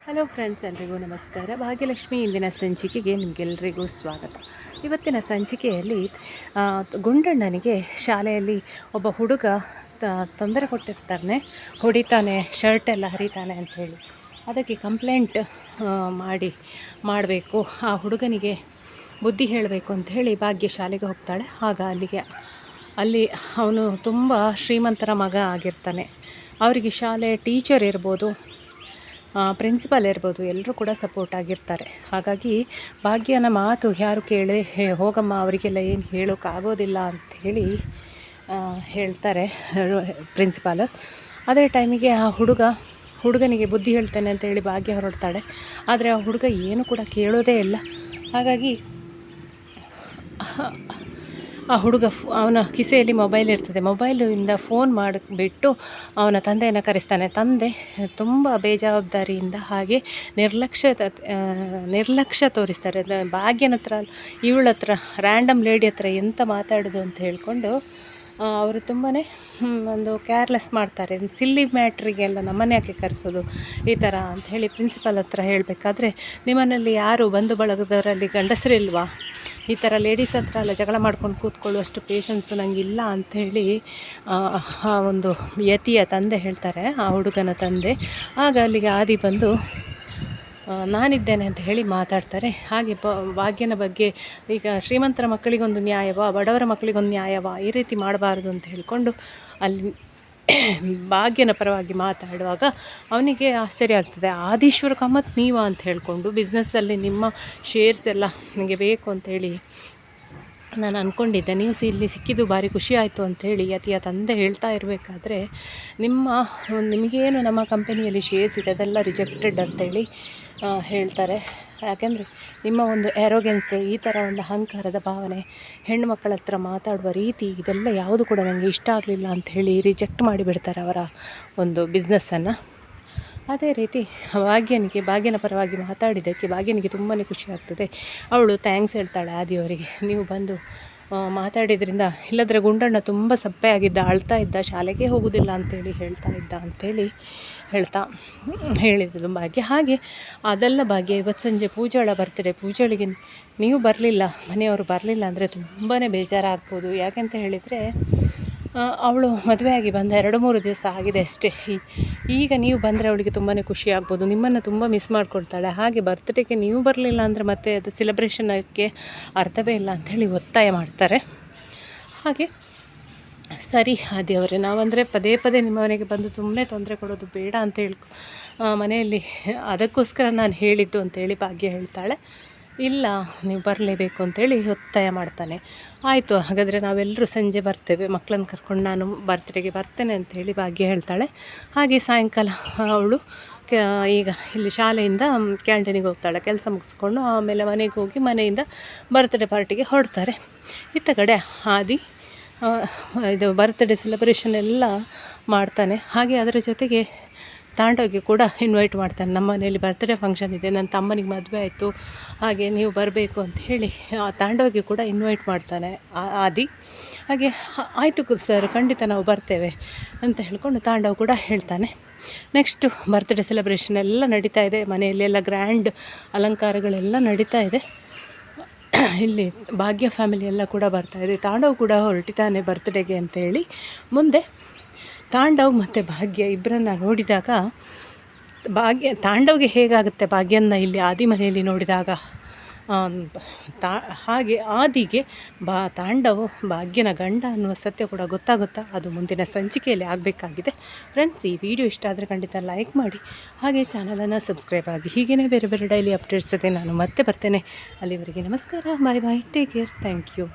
Hello friends, ಎಲ್ರಿಗೂ ನಮಸ್ಕಾರ. ಭಾಗ್ಯಲಕ್ಷ್ಮಿ ಇಂದಿನ ಸಂಚಿಕೆಗೆ ನಿಮಗೆಲ್ಲರಿಗೂ ಸ್ವಾಗತ. ಇವತ್ತಿನ ಸಂಚಿಕೆಯಲ್ಲಿ ಗುಂಡಣ್ಣನಿಗೆ ಶಾಲೆಯಲ್ಲಿ ಒಬ್ಬ ಹುಡುಗ ತೊಂದರೆ ಕೊಟ್ಟಿರ್ತಾನೆ, ಹೊಡಿತಾನೆ, ಶರ್ಟ್ ಎಲ್ಲ ಹರಿತಾನೆ ಅಂಥೇಳಿ. ಅದಕ್ಕೆ ಕಂಪ್ಲೇಂಟ್ ಮಾಡಬೇಕು, ಆ ಹುಡುಗನಿಗೆ ಬುದ್ಧಿ ಹೇಳಬೇಕು ಅಂಥೇಳಿ ಭಾಗ್ಯ ಶಾಲೆಗೆ ಹೋಗ್ತಾಳೆ. ಆಗ ಅಲ್ಲಿ ಅವನು ತುಂಬ ಶ್ರೀಮಂತರ ಮಗ ಆಗಿರ್ತಾನೆ. ಅವರಿಗೆ ಶಾಲೆ ಟೀಚರ್ ಇರ್ಬೋದು, ಪ್ರಿನ್ಸಿಪಲ್ ಇರ್ಬೋದು, ಎಲ್ಲರೂ ಕೂಡ ಸಪೋರ್ಟ್ ಆಗಿರ್ತಾರೆ. ಹಾಗಾಗಿ ಭಾಗ್ಯನ ಮಾತು ಯಾರು ಕೇಳಿ ಹೋಗಮ್ಮ, ಅವರಿಗೆಲ್ಲ ಏನು ಹೇಳೋಕ್ಕಾಗೋದಿಲ್ಲ ಅಂಥೇಳಿ ಹೇಳ್ತಾರೆ ಪ್ರಿನ್ಸಿಪಾಲ್. ಅದೇ ಟೈಮಿಗೆ ಆ ಹುಡುಗನಿಗೆ ಬುದ್ಧಿ ಹೇಳ್ತೇನೆ ಅಂತೇಳಿ ಭಾಗ್ಯ ಹೊರಡ್ತಾಳೆ. ಆದರೆ ಆ ಹುಡುಗ ಏನು ಕೂಡ ಕೇಳೋದೇ ಇಲ್ಲ. ಹಾಗಾಗಿ ಆ ಹುಡುಗ ಅವನ ಕಿಸೆಯಲ್ಲಿ ಮೊಬೈಲ್ ಇರ್ತದೆ. ಮೊಬೈಲಿಂದ ಫೋನ್ ಮಾಡಿಬಿಟ್ಟು ಅವನ ತಂದೆಯನ್ನು ಕರೆಸ್ತಾನೆ. ತಂದೆ ತುಂಬ ಬೇಜವಾಬ್ದಾರಿಯಿಂದ ಹಾಗೆ ನಿರ್ಲಕ್ಷ್ಯ ತೋರಿಸ್ತಾರೆ. ಭಾಗ್ಯನ ಹತ್ರ, ಇವಳ ಹತ್ರ, ರ್ಯಾಂಡಮ್ ಲೇಡಿ ಹತ್ರ ಎಂತ ಮಾತಾಡೋದು ಅಂತ ಹೇಳ್ಕೊಂಡು ಅವರು ತುಂಬಾ ಒಂದು ಕೇರ್ಲೆಸ್ ಮಾಡ್ತಾರೆ. ಸಿಲ್ಲಿ ಮ್ಯಾಟ್ರಿಗೆಲ್ಲ ನಮ್ಮನೆ ಯಾಕೆ ಕರೆಸೋದು ಈ ಥರ ಅಂಥೇಳಿ ಪ್ರಿನ್ಸಿಪಲ್ ಹತ್ರ ಹೇಳಬೇಕಾದ್ರೆ, ನಿಮ್ಮನೇಲಿ ಯಾರು ಬಂಧು ಬಳಗದವರಲ್ಲಿ ಗಂಡಸರಿಲ್ವಾ, ಈ ಥರ ಲೇಡೀಸ್ ಹತ್ರ ಎಲ್ಲ ಜಗಳ ಮಾಡ್ಕೊಂಡು ಕೂತ್ಕೊಳ್ಳುವಷ್ಟು ಪೇಷನ್ಸ್ ನನಗಿಲ್ಲ ಅಂಥೇಳಿ ಆ ಒಂದು ಯತಿಯ ತಂದೆ ಹೇಳ್ತಾರೆ, ಆ ಹುಡುಗನ ತಂದೆ. ಆಗ ಅಲ್ಲಿಗೆ ಆದಿ ಬಂದು ನಾನಿದ್ದೇನೆ ಅಂತ ಹೇಳಿ ಮಾತಾಡ್ತಾರೆ. ಹಾಗೆ ಭಾಗ್ಯನ ಬಗ್ಗೆ, ಈಗ ಶ್ರೀಮಂತರ ಮಕ್ಕಳಿಗೊಂದು ನ್ಯಾಯವಾ, ಬಡವರ ಮಕ್ಕಳಿಗೊಂದು ನ್ಯಾಯವಾ, ಈ ರೀತಿ ಮಾಡಬಾರ್ದು ಅಂತ ಹೇಳಿಕೊಂಡು ಅಲ್ಲಿ ಭಾಗ್ಯನ ಪರವಾಗಿ ಮಾತಾಡುವಾಗ ಅವನಿಗೆ ಆಶ್ಚರ್ಯ ಆಗ್ತದೆ. ಆದೀಶ್ವರ ಕಾಮತ್ ನೀವಾ ಅಂತ ಹೇಳಿಕೊಂಡು, ಬಿಸ್ನೆಸ್ಸಲ್ಲಿ ನಿಮ್ಮ ಶೇರ್ಸ್ ಎಲ್ಲ ನನಗೆ ಬೇಕು ಅಂಥೇಳಿ ನಾನು ಅಂದ್ಕೊಂಡಿದ್ದೆ, ನೀವು ಇಲ್ಲಿ ಸಿಕ್ಕಿದ್ದು ಭಾರಿ ಖುಷಿ ಆಯಿತು ಅಂಥೇಳಿ ಯತಿಯ ತಂದೆ ಹೇಳ್ತಾ ಇರಬೇಕಾದ್ರೆ, ನಿಮಗೇನು ನಮ್ಮ ಕಂಪನಿಯಲ್ಲಿ ಶೇರ್ಸ್ ಇದೆ ಅದೆಲ್ಲ ರಿಜೆಕ್ಟೆಡ್ ಅಂಥೇಳಿ ಹೇಳ್ತಾರೆ. ಯಾಕೆಂದರೆ ನಿಮ್ಮ ಒಂದು ಎರೋಗೆನ್ಸ್, ಈ ಥರ ಒಂದು ಅಹಂಕಾರದ ಭಾವನೆ, ಹೆಣ್ಣು ಮಕ್ಕಳ ಹತ್ರ ಮಾತಾಡುವ ರೀತಿ, ಇದೆಲ್ಲ ಯಾವುದು ಕೂಡ ನನಗೆ ಇಷ್ಟ ಆಗಲಿಲ್ಲ ಅಂಥೇಳಿ ರಿಜೆಕ್ಟ್ ಮಾಡಿಬಿಡ್ತಾರೆ ಅವರ ಒಂದು ಬಿಸ್ನೆಸ್ಸನ್ನು. ಅದೇ ರೀತಿ ಭಾಗ್ಯನ ಪರವಾಗಿ ಮಾತಾಡಿದ್ದಕ್ಕೆ ಭಾಗ್ಯನಿಗೆ ತುಂಬಾ ಖುಷಿ ಆಗ್ತದೆ. ಅವಳು ಥ್ಯಾಂಕ್ಸ್ ಹೇಳ್ತಾಳೆ ಆದಿಯವರಿಗೆ, ನೀವು ಬಂದು ಮಾತಾಡಿದ್ರಿಂದ. ಇಲ್ಲದ್ರೆ ಗುಂಡಣ್ಣ ತುಂಬ ಸಪ್ಪೆ ಆಗಿದ್ದ, ಅಳ್ತಾ ಇದ್ದ, ಶಾಲೆಗೆ ಹೋಗೋದಿಲ್ಲ ಅಂಥೇಳಿ ಹೇಳ್ತಾ ಇದ್ದ ಅಂಥೇಳಿ ಹೇಳಿದ್ದು ಭಾಗ್ಯ. ಹಾಗೆ ಅದೆಲ್ಲ ಭಾಗ್ಯ ಇವತ್ತು ಸಂಜೆ ಪೂಜಾಳ ಬರ್ತ್ಡೇ. ಪೂಜಾಳಿಗೆ ನೀವು ಬರಲಿಲ್ಲ, ಮನೆಯವರು ಬರಲಿಲ್ಲ ಅಂದರೆ ತುಂಬಾ ಬೇಜಾರಾಗ್ಬೋದು. ಯಾಕೆಂತ ಹೇಳಿದರೆ ಅವಳು ಮದುವೆಯಾಗಿ ಬಂದ 2-3 ದಿವಸ ಆಗಿದೆ ಅಷ್ಟೇ. ಈಗ ನೀವು ಬಂದರೆ ಅವಳಿಗೆ ತುಂಬಾ ಖುಷಿ ಆಗ್ಬೋದು, ನಿಮ್ಮನ್ನು ತುಂಬ ಮಿಸ್ ಮಾಡ್ಕೊಳ್ತಾಳೆ. ಹಾಗೆ ಬರ್ತ್ಡೇಗೆ ನೀವು ಬರಲಿಲ್ಲ ಅಂದರೆ ಮತ್ತೆ ಅದು ಸೆಲೆಬ್ರೇಷನಕ್ಕೆ ಅರ್ಥವೇ ಇಲ್ಲ ಅಂಥೇಳಿ ಒತ್ತಾಯ ಮಾಡ್ತಾರೆ. ಹಾಗೆ ಸರಿ ಆದಿಯವರೇ, ನಾವಂದರೆ ಪದೇ ನಿಮ್ಮ ಮನೆಗೆ ಬಂದು ಸುಮ್ಮನೆ ತೊಂದರೆ ಕೊಡೋದು ಬೇಡ ಅಂತೇಳಿ ಮನೆಯಲ್ಲಿ ಅದಕ್ಕೋಸ್ಕರ ನಾನು ಹೇಳಿದ್ದು ಅಂತೇಳಿ ಭಾಗ್ಯ ಹೇಳ್ತಾಳೆ. ಇಲ್ಲ, ನೀವು ಬರಲೇಬೇಕು ಅಂತೇಳಿ ಒತ್ತಾಯ ಮಾಡ್ತಾನೆ. ಆಯಿತು, ಹಾಗಾದರೆ ನಾವೆಲ್ಲರೂ ಸಂಜೆ ಬರ್ತೇವೆ, ಮಕ್ಕಳನ್ನು ಕರ್ಕೊಂಡು ನಾನು ಬರ್ತ್ಡೇಗೆ ಬರ್ತೇನೆ ಅಂಥೇಳಿ ಭಾಗ್ಯ ಹೇಳ್ತಾಳೆ. ಹಾಗೆ ಸಾಯಂಕಾಲ ಅವಳು ಈಗ ಇಲ್ಲಿ ಶಾಲೆಯಿಂದ ಕ್ಯಾಂಟೀನಿಗೆ ಹೋಗ್ತಾಳೆ, ಕೆಲಸ ಮುಗಿಸ್ಕೊಂಡು ಆಮೇಲೆ ಮನೆಗೆ ಹೋಗಿ ಮನೆಯಿಂದ ಬರ್ತ್ಡೇ ಪಾರ್ಟಿಗೆ ಹೊರಡ್ತಾರೆ. ಇತ್ತ ಕಡೆ ಆದಿ ಇದು ಬರ್ತ್ಡೇ ಸೆಲೆಬ್ರೇಷನ್ ಎಲ್ಲ ಮಾಡ್ತಾನೆ. ಹಾಗೆ ಅದರ ಜೊತೆಗೆ ತಾಂಡವ್ಗೆ ಕೂಡ ಇನ್ವೈಟ್ ಮಾಡ್ತಾನೆ. ನಮ್ಮ ಮನೆಯಲ್ಲಿ ಬರ್ತ್ಡೇ ಫಂಕ್ಷನ್ ಇದೆ, ನನ್ನ ತಮ್ಮನಿಗೆ ಮದುವೆ ಆಯಿತು, ಹಾಗೆ ನೀವು ಬರಬೇಕು ಅಂತ ಹೇಳಿ ತಾಂಡವ್ಗೆ ಕೂಡ ಇನ್ವೈಟ್ ಮಾಡ್ತಾನೆ ಆದಿ. ಹಾಗೆ ಆಯಿತು ಸರ್, ಖಂಡಿತ ನಾವು ಬರ್ತೇವೆ ಅಂತ ಹೇಳ್ಕೊಂಡು ತಾಂಡವ್ ಕೂಡ ಹೇಳ್ತಾನೆ. ನೆಕ್ಸ್ಟು ಬರ್ತ್ಡೇ ಸೆಲೆಬ್ರೇಷನ್ ಎಲ್ಲ ನಡೀತಾ ಇದೆ, ಮನೆಯಲ್ಲೆಲ್ಲ ಗ್ರ್ಯಾಂಡ್ ಅಲಂಕಾರಗಳೆಲ್ಲ ನಡೀತಾ ಇದೆ. ಇಲ್ಲಿ ಭಾಗ್ಯ ಫ್ಯಾಮಿಲಿ ಎಲ್ಲ ಕೂಡ ಬರ್ತಾಯಿದೆ. ತಾಂಡವ್ ಕೂಡ ಹೊರಟಿದ್ದಾನೆ ಬರ್ತ್ಡೇಗೆ ಅಂತೇಳಿ. ಮುಂದೆ ತಾಂಡವ್ ಮತ್ತು ಭಾಗ್ಯ ಇಬ್ಬರನ್ನು ನೋಡಿದಾಗ ತಾಂಡವ್ಗೆ ಹೇಗಾಗುತ್ತೆ ಭಾಗ್ಯನ ಇಲ್ಲಿ ಆದಿ ಮನೆಯಲ್ಲಿ ನೋಡಿದಾಗ, ಹಾಗೆ ಆದಿಗೆ ತಾಂಡವ್ ಭಾಗ್ಯನ ಗಂಡ ಅನ್ನುವ ಸತ್ಯ ಕೂಡ ಗೊತ್ತಾಗುತ್ತಾ, ಅದು ಮುಂದಿನ ಸಂಚಿಕೆಯಲ್ಲಿ ಆಗಬೇಕಾಗಿದೆ. ಫ್ರೆಂಡ್ಸ್, ಈ ವಿಡಿಯೋ ಇಷ್ಟ ಆದರೆ ಖಂಡಿತ ಲೈಕ್ ಮಾಡಿ, ಹಾಗೆ ಚಾನಲನ್ನು ಸಬ್ಸ್ಕ್ರೈಬ್ ಆಗಿ. ಹೀಗೇ ಬೇರೆ ಡೈಲಿ ಅಪ್ಡೇಟ್ಸ್ ಜೊತೆ ನಾನು ಮತ್ತೆ ಬರ್ತೇನೆ. ಅಲ್ಲಿವರೆಗೆ ನಮಸ್ಕಾರ, ಬಾಯ್, ಟೇಕ್ ಕೇರ್, ಥ್ಯಾಂಕ್ ಯು.